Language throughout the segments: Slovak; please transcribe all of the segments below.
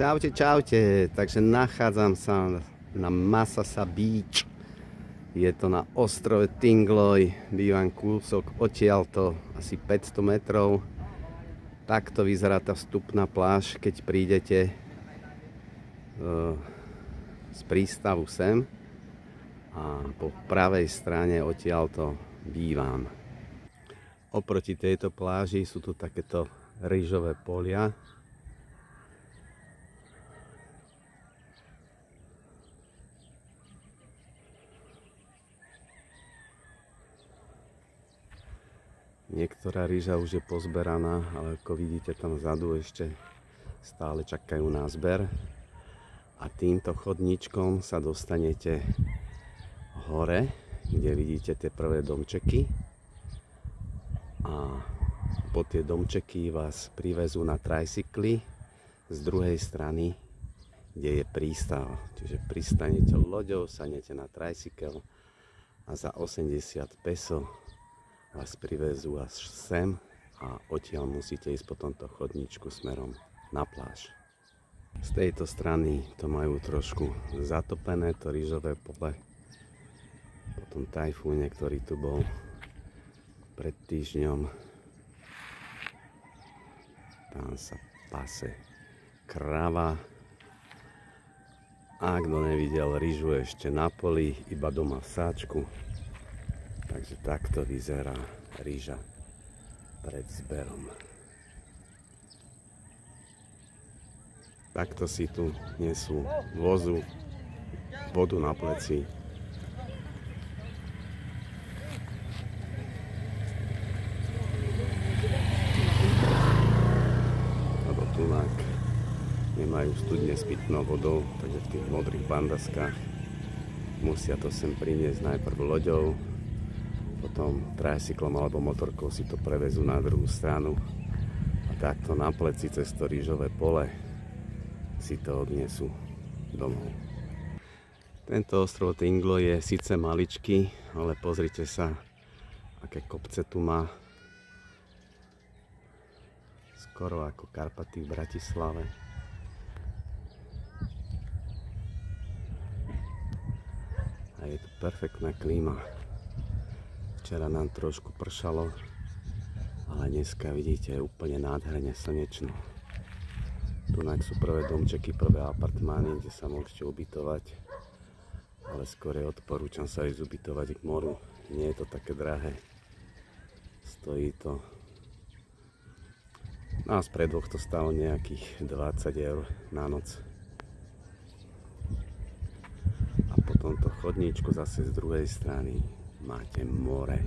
Čaute, čaute. Takže nachádzam sa na Masasa Beach. Je to na ostrove Tingloy. Bývam kúsok odtiaľto, asi 500 metrov. Takto vyzerá tá vstupná pláž, keď prídete z prístavu sem. A po pravej strane odtiaľto bývam. Oproti tejto pláži sú tu takéto rýžové polia. Niektorá rýža už je pozberaná, ale ako vidíte tam vzadu ešte stále čakajú na zber. A týmto chodníčkom sa dostanete hore, kde vidíte tie prvé domčeky. A po tie domčeky vás privezú na trajcykli z druhej strany, kde je prístav. Čiže pristanete loďou, sadnete na trajcykel a za 80 peso vás privezú až sem a odtiaľ musíte ísť po tomto chodníčku smerom na pláž. Z tejto strany to majú trošku zatopené, to rýžové pole. Po tom tajfúne, ktorý tu bol pred týždňom, tam sa pase krava. A kto nevidel rýžu ešte na poli, iba doma v sáčku. Takže takto vyzerá rýža pred zberom. Takto si tu nesú vozu, vodu na pleci. Lebo tunak nemajú studne s pitnou vodou, takže v tých modrých bandaskách musia to sem priniesť najprv loďou, potom trajcyklom alebo motorkou si to prevezú na druhú stranu a takto na pleci cez to rýžové pole si to odniesú domov. Tento ostrov Tingloy je síce maličký, ale pozrite sa, aké kopce tu má. Skoro ako Karpaty v Bratislave. A je tu perfektná klíma. Včera nám trošku pršalo, ale dneska vidíte, je úplne nádherne slnečno. Tunak sú prvé domčeky, prvé apartmány, kde sa môžete ubytovať, ale skôr odporúčam sa ísť ubytovať k moru. Nie je to také drahé. Stojí to... Nás pre dvoch to stalo nejakých 20 eur na noc. A po tomto chodníčku zase z druhej strany máte more.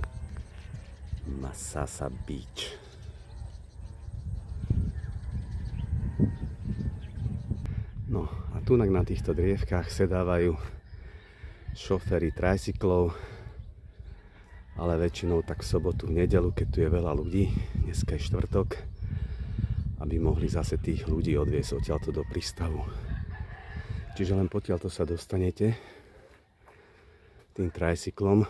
Masasa Beach. No a tunak na týchto drievkách sedávajú šoféri trajcyklov, ale väčšinou tak v sobotu, v nedeľu, keď tu je veľa ľudí, dneska je štvrtok, aby mohli zase tých ľudí odviesť odtiaľto do prístavu. Čiže len potiaľto sa dostanete tým trajcyklom,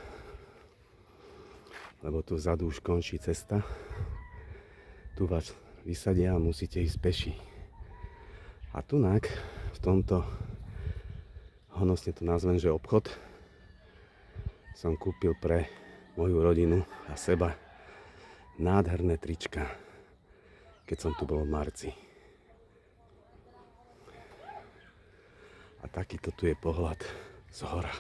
lebo tu vzadu už končí cesta. Tu vás vysadia a musíte ísť peši. A tunak, v tomto, honosne to nazvem, že obchod, som kúpil pre moju rodinu a seba nádherné trička, keď som tu bol v marci. A takýto tu je pohľad z hora.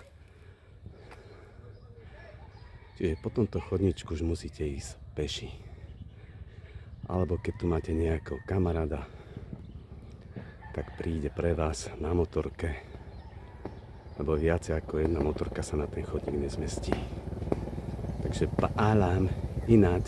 Čiže po tomto chodničku už musíte ísť peši. Alebo keď tu máte nejakého kamaráda, tak príde pre vás na motorke, lebo viacej ako jedna motorka sa na ten chodník nezmestí. Takže paalam inad.